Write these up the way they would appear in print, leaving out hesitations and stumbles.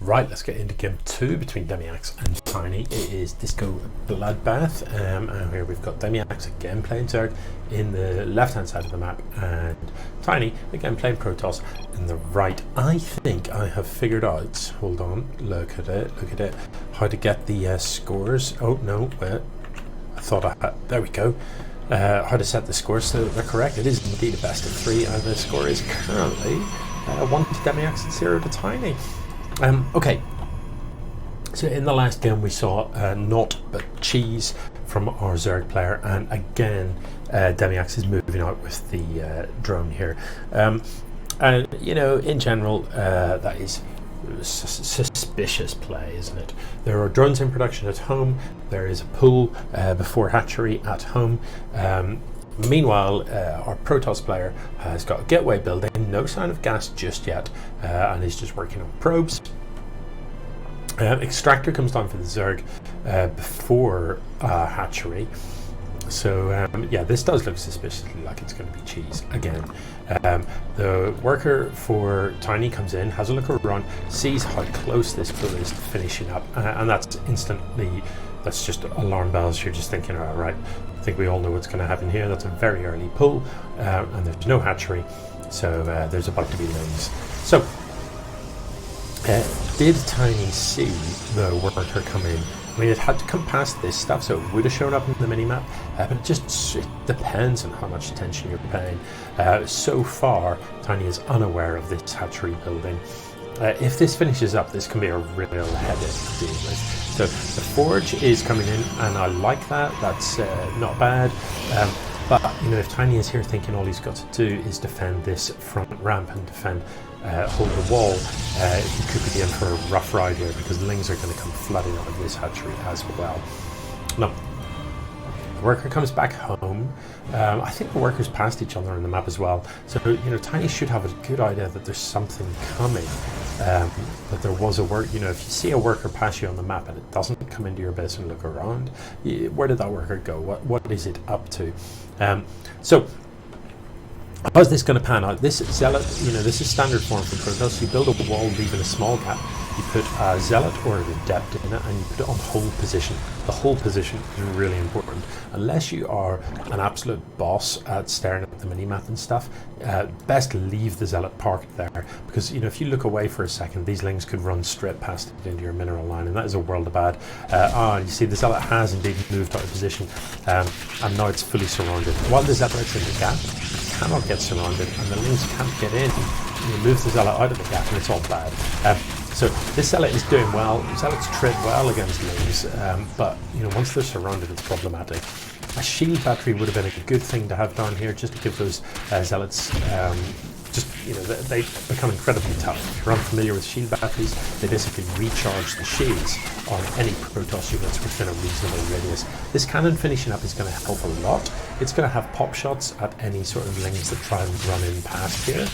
Right, let's get into game 2 between Demiax and Tiny. It is Disco Bloodbath, and here we've got Demiax again playing Zerg in the left hand side of the map, and Tiny again playing Protoss in the right. I think I have figured out, hold on, look at it, how to get the scores. Oh no, I thought I had, there we go. How to set the scores so they're correct. It is indeed a best of 3, and the score is currently 1 to Demiax and 0 to Tiny. Okay, so in the last game we saw naught but cheese from our Zerg player, and again Demiax is moving out with the drone here, and you know, in general that is suspicious play, isn't it? There are drones in production at home, there is a pool before hatchery at home. Meanwhile, our Protoss player has got a gateway building, no sign of gas just yet, and is just working on probes. Extractor comes down for the Zerg before hatchery. So yeah, this does look suspiciously like it's going to be cheese again. The worker for Tiny comes in, has a look around, sees how close this pool is to finishing up, and that's instantly, that's just alarm bells. You're just thinking, all right, I think we all know what's going to happen here. That's a very early pull, and there's no hatchery, so there's about to be lings. So did Tiny see the worker come in? I mean, it had to come past this stuff, so it would have shown up in the minimap, but it depends on how much attention you're paying. So far, Tiny is unaware of this hatchery building. If this finishes up, this can be a real headache to deal with. So the forge is coming in, and I like that. That's not bad. But you know, if Tiny is here thinking all he's got to do is defend this front ramp and hold the wall, he could be in for a rough ride here, because lings are going to come flooding out of this hatchery as well. Now, the worker comes back home. I think the workers passed each other on the map as well, so you know, Tiny should have a good idea that there's something coming, that there was a work. You know, if you see a worker pass you on the map and it doesn't come into your base and look around, where did that worker go? What is it up to? So how's this going to pan out? This Zealot, you know, this is standard form for Protoss. You build a wall leaving a small gap, you put a Zealot or an Adept in it, and you put it on hold position. The hold position is really important. Unless you are an absolute boss at staring at the minimap and stuff, best leave the Zealot parked there, because you know, if you look away for a second, these lings could run straight past it into your mineral line, and that is a world of bad. You see, the Zealot has indeed moved out of position, and now it's fully surrounded. While the Zealot's in the gap, cannot get surrounded, and the lings can't get in. You move the Zealot out of the gap, and it's all bad. So this Zealot is doing well. Zealots tread well against lings, but you know, once they're surrounded, it's problematic. A shield battery would have been a good thing to have down here, just to give those Zealots, just, you know, they become incredibly tough. If you're unfamiliar with shield batteries, they basically recharge the shields on any Protoss units within a reasonable radius. This cannon finishing up is going to help a lot. It's going to have pop shots at any sort of lings that try and run in past here.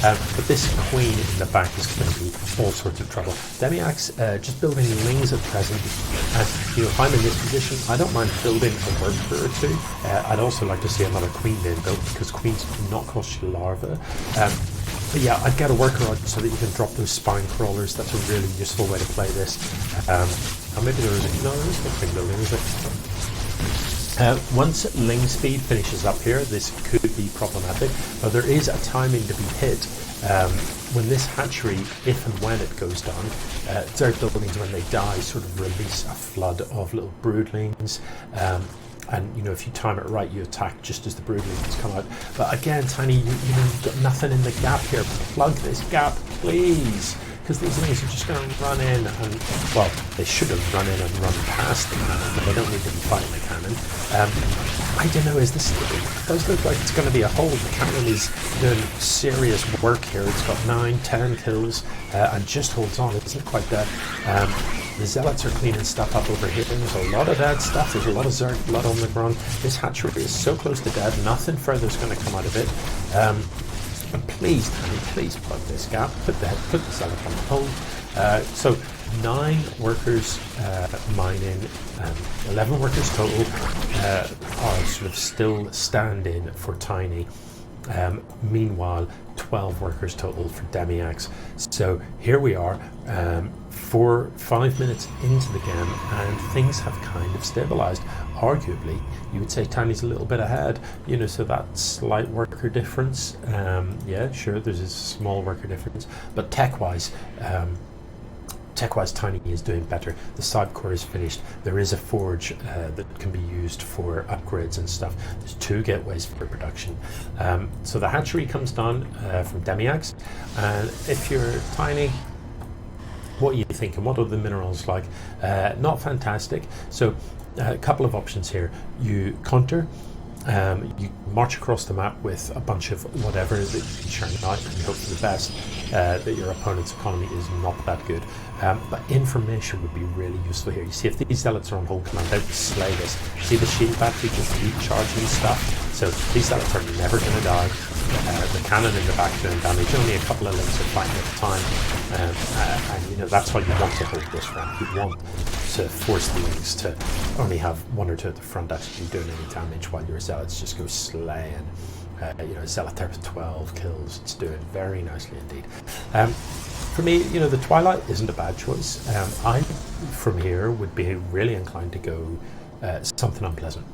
But this queen in the back is going to be all sorts of trouble. Demiax just building lings at present. And you know, if I'm in this position, I don't mind building a worker or two. I'd also like to see another queen being built, because queens do not cost you larvae. But yeah, I'd get a worker out so that you can drop those spine crawlers. That's a really useful way to play this. And maybe there is no queen building, is it? Once ling speed finishes up here, this could be problematic, but there is a timing to be hit. When this hatchery, if and when it goes down, Zerg buildings, when they die, sort of release a flood of little broodlings. And you know, if you time it right, you attack just as the broodlings come out. But again, Tiny, you know, you've got nothing in the gap here. Plug this gap, please, because these lings are just going to run in, and well, they should have run in and run past the cannon, but they don't need to be fighting the cannon. I don't know, is this, it does look like it's going to be a hold. The cannon is doing serious work here. It's got 9-10 kills, and just holds on. It isn't quite dead. The Zealots are cleaning stuff up over here. There's a lot of dead stuff. There's a lot of Zerg blood on the ground. This hatchery is so close to dead. Nothing further is going to come out of it. And please, Tiny, please plug this gap. Put the Zealot on hold. So 9 workers mining, 11 workers total are sort of still standing for Tiny. Meanwhile, 12 workers total for Demiax. So here we are. 4-5 minutes into the game, and things have kind of stabilized. Arguably, you would say Tiny's a little bit ahead, you know, so that slight worker difference, yeah, sure, there's a small worker difference, but tech-wise, Tiny is doing better. The side core is finished. There is a forge that can be used for upgrades and stuff. There's 2 gateways for production. So the hatchery comes down from Demiax, and if you're Tiny, what are you thinking? What are the minerals like? Not fantastic. So a couple of options here. You counter, you march across the map with a bunch of whatever that you can churn out, and you hope for the best, that your opponent's economy is not that good. But information would be really useful here. You see, if these zealots are on hold command, they would slay this. See the shield battery just recharging stuff? So these zealots are never going to die. The cannon in the back doing damage. Only a couple of links are fighting at a time. And you know, that's why you want to hold this ramp. You want to force the links to only have 1 or 2 at the front actually doing any damage, while your zealots just go slaying. You know, Zealot there with 12 kills. It's doing very nicely indeed. For me, you know, the Twilight isn't a bad choice. I, from here, would be really inclined to go something unpleasant.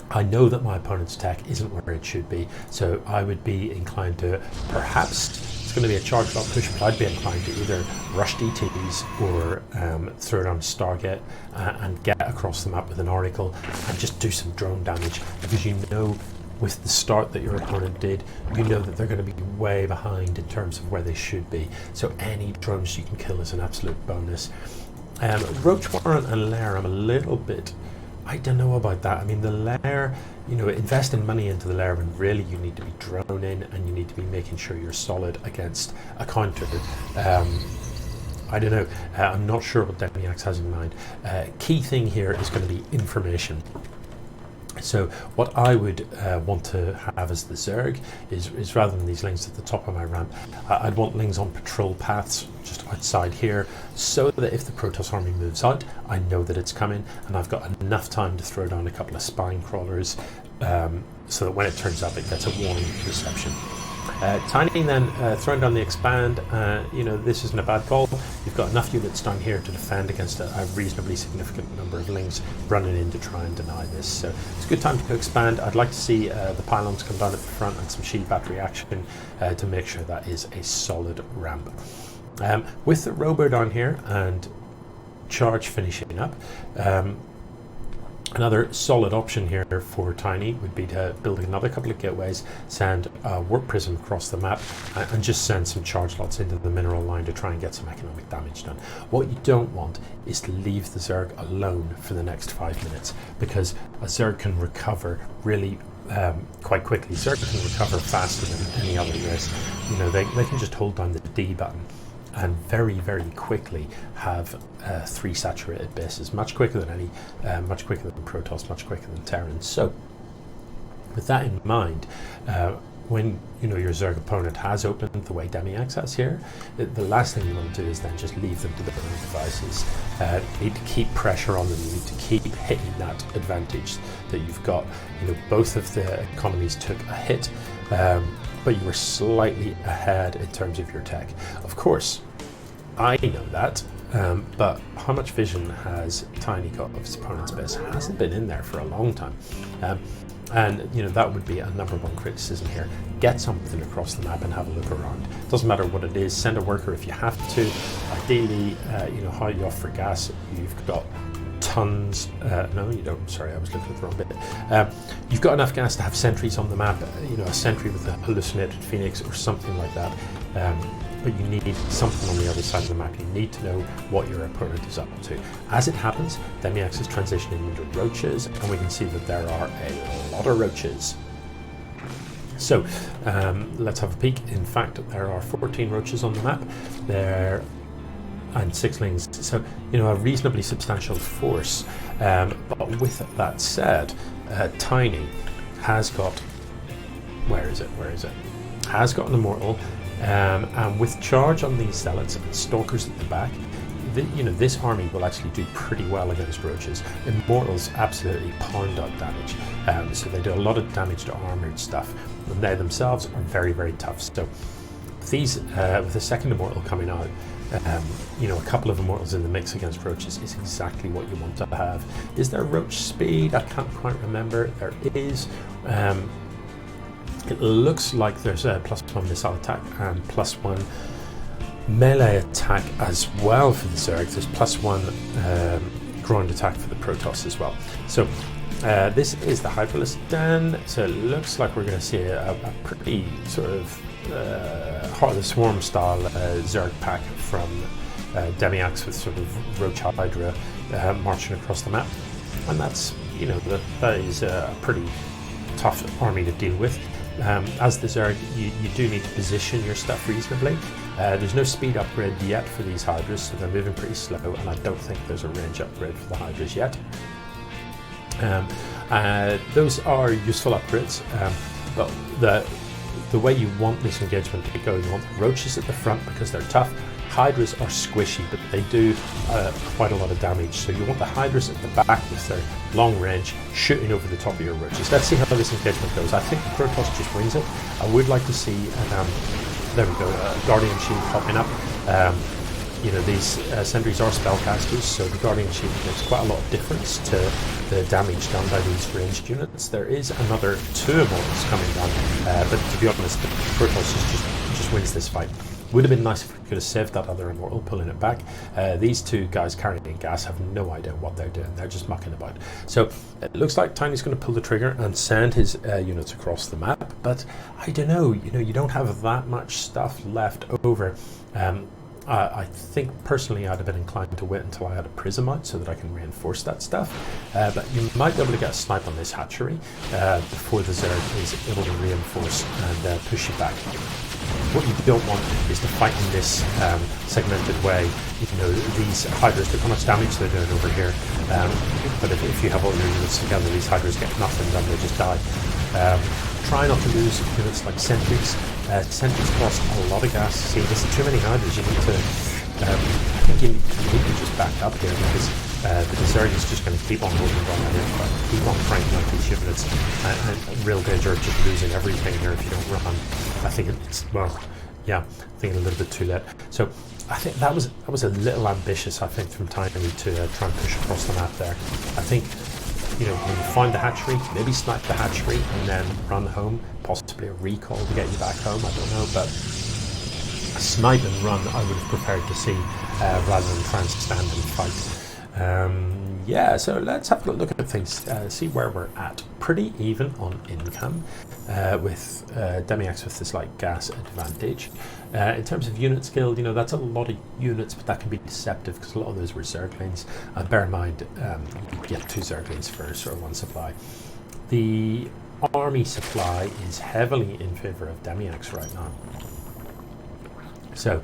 I know that my opponent's tech isn't where it should be, so I would be inclined to, perhaps, it's going to be a charge block push, but I'd be inclined to either rush DTs or throw it on Stargate and get across the map with an Oracle and just do some drone damage, because you know, with the start that your opponent did, you know that they're going to be way behind in terms of where they should be. So any drones you can kill is an absolute bonus. Roach Warren and Lair, I'm a little bit, I don't know about that. I mean, the Lair, you know, investing money into the Lair when really you need to be droning and you need to be making sure you're solid against a counter. I don't know. I'm not sure what Demiax has in mind. Key thing here is going to be information. So what I would want to have as the Zerg is rather than these lings at the top of my ramp, I'd want lings on patrol paths just outside here, so that if the Protoss army moves out, I know that it's coming, and I've got enough time to throw down a couple of spine crawlers, so that when it turns up, it gets a warm reception. Tiny then throwing down the expand. You know, this isn't a bad call. You've got enough units down here to defend against a reasonably significant number of lings running in to try and deny this. So it's a good time to go expand. I'd like to see the pylons come down at the front and some shield battery action to make sure that is a solid ramp. With the robo down here and charge finishing up, another solid option here for Tiny would be to build another couple of gateways, send a warp prism across the map, and just send some charge lots into the mineral line to try and get some economic damage done. What you don't want is to leave the Zerg alone for the next 5 minutes, because a Zerg can recover really quite quickly. Zerg can recover faster than any other race. You know, they can just hold down the D button and very, very quickly have 3 saturated bases, much quicker than much quicker than Protoss, much quicker than Terrans. So, with that in mind, when you know your Zerg opponent has opened the way Demiax has here, the last thing you want to do is then just leave them to their own devices. You need to keep pressure on them. You need to keep hitting that advantage that you've got. You know, both of the economies took a hit, but you were slightly ahead in terms of your tech. Of course, I know that, but how much vision has Tiny got of his opponent's base? It hasn't been in there for a long time. And you know, that would be a #1 criticism here. Get something across the map and have a look around. Doesn't matter what it is, send a worker if you have to. Ideally, you know, how you off for gas, you've got tons, no you don't, sorry, I was looking at the wrong bit. You've got enough gas to have sentries on the map, you know, a sentry with a hallucinated phoenix or something like that. But you need something on the other side of the map. You need to know what your opponent is up to. As it happens, Demiax is transitioning into roaches, and we can see that there are a lot of roaches. So let's have a peek. In fact, there are 14 roaches on the map there, and 6 lings. So, you know, a reasonably substantial force. But with that said, Tiny has got, where is it? Has got an immortal. And with charge on these zealots and stalkers at the back, you know, this army will actually do pretty well against roaches. Immortals absolutely pound out damage, so they do a lot of damage to armored stuff, and they themselves are very, very tough. So these, with the second immortal coming out, you know, a couple of immortals in the mix against roaches is exactly what you want to have. Is there roach speed? I can't quite remember. There is. It looks like there's a +1 missile attack and +1 melee attack as well for the Zerg. There's +1 ground attack for the Protoss as well. So this is the Hydralisk Den. So it looks like we're going to see a pretty sort of Heart of the Swarm style Zerg pack from Demiax with sort of Roach Hydra marching across the map. And that's, you know, that is a pretty tough army to deal with. As the Zerg, you do need to position your stuff reasonably. There's no speed upgrade yet for these Hydras, so they're moving pretty slow, and I don't think there's a range upgrade for the Hydras yet. Those are useful upgrades, but the way you want this engagement to go, you want the roaches at the front because they're tough. Hydras are squishy, but they do quite a lot of damage, so you want the Hydras at the back with their long range shooting over the top of your roaches. Let's see how this engagement goes. I think the Protoss just wins it. I would like to see, there we go, Guardian Shield popping up. You know, these sentries are spellcasters, so the Guardian Shield makes quite a lot of difference to the damage done by these ranged units. There is another 2 immortals coming down, but to be honest, the Protoss just wins this fight. Would have been nice if we could have saved that other immortal, pulling it back. These 2 guys carrying gas have no idea what they're doing. They're just mucking about. So it looks like Tiny's going to pull the trigger and send his units across the map. But I don't know. You know, you don't have that much stuff left over. I think personally I'd have been inclined to wait until I had a prism out so that I can reinforce that stuff. But you might be able to get a snipe on this hatchery before the Zerg is able to reinforce and push you back. What you don't want is to fight in this segmented way. You know, these Hydras, look how much damage they're doing over here. But if you have all your units together, these Hydras get nothing done, they just die. Try not to lose units like sentries. Sentries cost a lot of gas. See, there's too many Hydras. You need to, I think you need to just back up here because the Zerg is just going to keep on holding on and keep on cranking out these units. And real danger of just losing everything here if you don't run. I think it's, well, yeah, I think a little bit too late. So I think that was a little ambitious, I think, from Tiny to try and push across the map there. I think, you know, when you find the hatchery, maybe snipe the hatchery and then run home, possibly a recall to get you back home, I don't know, but a snipe and run I would have preferred to see rather than try and stand and fight. Yeah, so let's have a look at things, see where we're at. Pretty even on income with Demiax with this like gas advantage. In terms of unit skill, you know, that's a lot of units, but that can be deceptive because a lot of those were Zerglings. Bear in mind, you get 2 Zerglings for sort of 1 supply. The army supply is heavily in favor of Demiax right now. So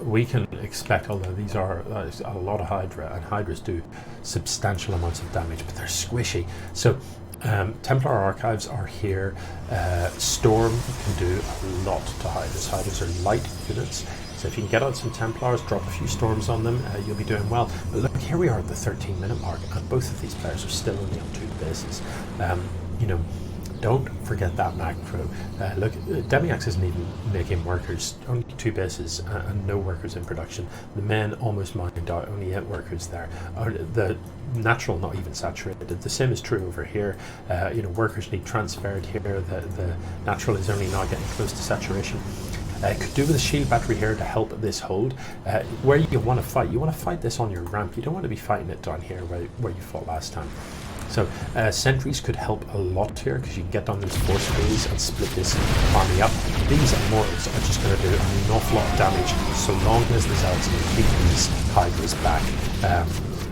we can expect, although these are a lot of Hydra, and Hydras do substantial amounts of damage, but they're squishy. So Templar Archives are here. Storm can do a lot to Hydras. Hydras are light units, so if you can get out some Templars, drop a few Storms on them, you'll be doing well. But look, here we are at the 13-minute mark, and both of these players are still only on 2 bases. You know, don't forget that macro. Look, Demiax isn't even making workers, only 2 bases and no workers in production. The men almost mined out, only 8 workers there. The natural not even saturated. The same is true over here. You know, workers need transferred here. The natural is only now getting close to saturation. Could do with a shield battery here to help this hold. Where you want to fight this on your ramp. You don't want to be fighting it down here where you fought last time. So sentries could help a lot here because you can get down those force fields and split this army up. These immortals are just going to do an awful lot of damage so long as the zealots can keep these Hydras back,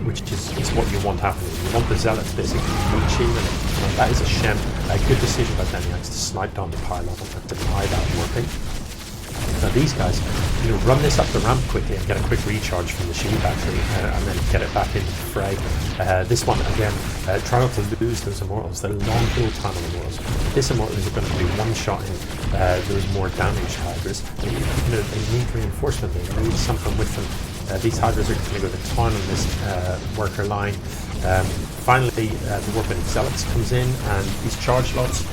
which is what you want happening. You want the zealots basically reaching, and that is a shame. A good decision by Demiax to snipe down the pylon and deny that working. Now these guys, you know, run this up the ramp quickly and get a quick recharge from the shield battery and then get it back into the fray. This one, again, try not to lose those immortals. They're long kill time immortals. This immortal is going to be one-shotting those more damaged Hydras. You know, they need reinforcement, they need something with them. These Hydras are going to go to town on this worker line. Finally, the Warping Zealots comes in, and these charge lots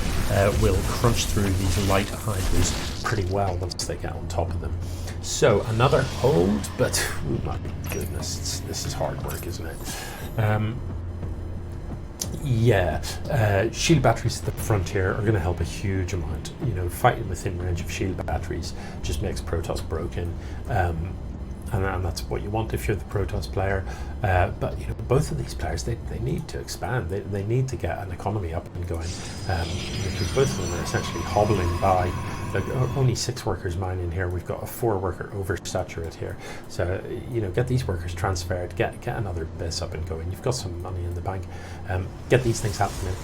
will crunch through these light Hydras pretty well once they get on top of them. So another hold, but oh my goodness, this is hard work, isn't it? Shield batteries at the front here are going to help a huge amount. You know, fighting within range of shield batteries just makes Protoss broken, and that's what you want if you're the Protoss player. But you know, both of these players, they need to expand. They need to get an economy up and going, because both of them are essentially hobbling by. Like, only 6 workers mining here. We've got a 4-worker oversaturate here. So, you know, get these workers transferred, get another base up and going. You've got some money in the bank. Get these things happening.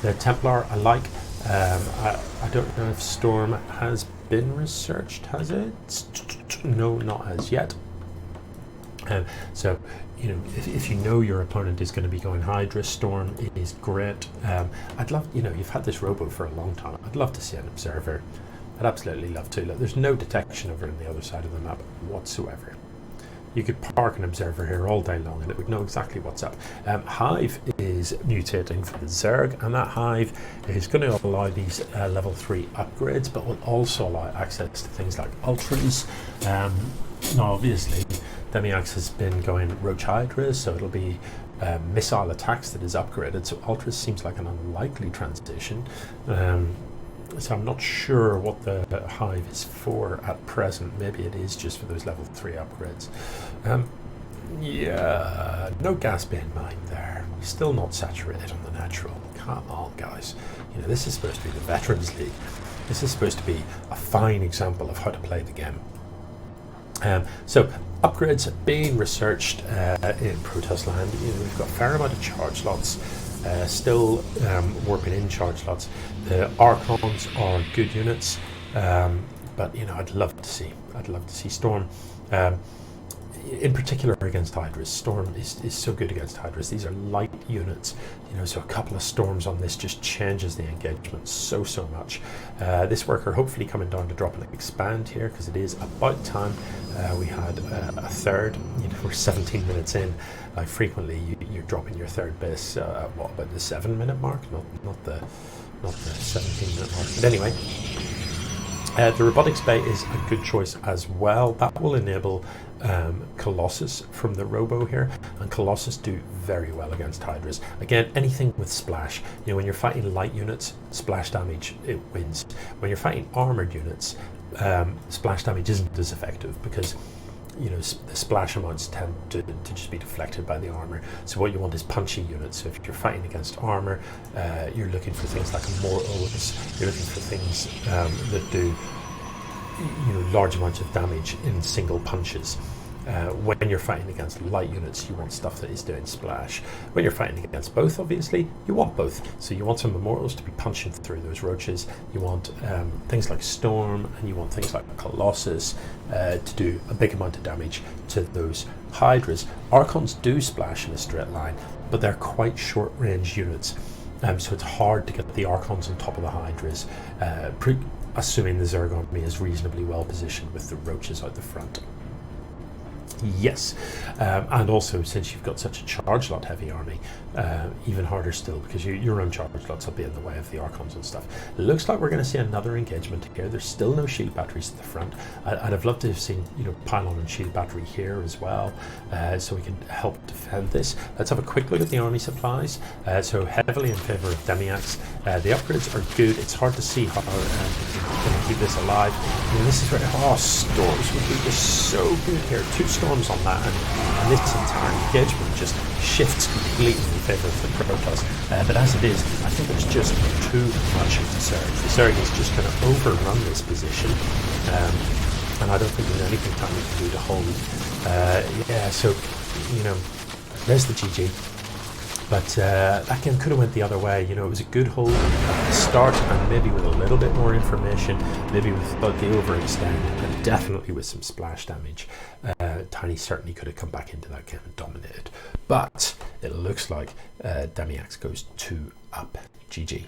The Templar, I like. I don't know if Storm has been researched, has it? No, not as yet. So, you know, if you know your opponent is going to be going Hydra, Storm is great. I'd love, you know, you've had this robo for a long time. I'd love to see an observer. I'd absolutely love to. Look, there's no detection over on the other side of the map whatsoever. You could park an observer here all day long and it would know exactly what's up. Hive is mutating for the Zerg, and that Hive is going to allow these level 3 upgrades, but will also allow access to things like Ultras. Now obviously Demiax has been going Roach Hydra, so it'll be missile attacks that is upgraded, so Ultras seems like an unlikely transition. So I'm not sure what the Hive is for at present. Maybe it is just for those level 3 upgrades. Yeah, no gas being mined there. Still not saturated on the natural. Come on, guys. You know, this is supposed to be the Veterans League. This is supposed to be a fine example of how to play the game. So upgrades being researched in Protoss land. You know, we've got a fair amount of charge slots. Still warping in charge slots. The Archons are good units, but you know, I'd love to see Storm, in particular against Hydras. Storm is so good against Hydras. These are light units, you know, so a couple of Storms on this just changes the engagement so much. This worker hopefully coming down to drop and expand here, because it is about time. We had a third, you know, we're 17 minutes in. Like, frequently you're dropping your third base at what, about the 7-minute mark, not the 17-minute mark. But anyway, the Robotics Bay is a good choice as well. That will enable Colossus from the Robo here, and Colossus do very well against Hydras. Again, anything with splash. You know, when you're fighting light units, splash damage, it wins. When you're fighting armored units, splash damage isn't as effective, because you know, the splash amounts tend to just be deflected by the armor. So what you want is punchy units. So if you're fighting against armor, you're looking for things like Immortals. You're looking for things that do, you know, large amounts of damage in single punches. When you're fighting against light units, you want stuff that is doing splash. When you're fighting against both, obviously, you want both. So you want some Immortals to be punching through those roaches. You want things like Storm, and you want things like Colossus to do a big amount of damage to those Hydras. Archons do splash in a straight line, but they're quite short-range units. So it's hard to get the Archons on top of the Hydras, assuming the Zerg army is reasonably well positioned with the roaches out the front. Yes, and also since you've got such a charge lot heavy army, even harder still, because your own charge lots will be in the way of the Archons and stuff. It looks like we're going to see another engagement here. There's still no shield batteries at the front. I'd have loved to have seen, you know, pylon and shield battery here as well, so we can help defend this. Let's have a quick look at the army supplies. So heavily in favour of Demiax. The upgrades are good. It's hard to see how going to keep this alive. I mean, this is where Storms would be just so good here. 2 Storms on that, and this entire engagement just shifts completely in favour of the Protoss. But as it is, I think there's just too much of the Zerg. The Zerg is just going to overrun this position, and I don't think there's anything Tiny can do to hold. Yeah, so, you know, there's the GG. But that game could have went the other way. You know, it was a good hold at the start, and maybe with a little bit more information, maybe without the overextend, and definitely with some splash damage, Tiny certainly could have come back into that game and dominated. But it looks like Demiax goes 2 up. GG.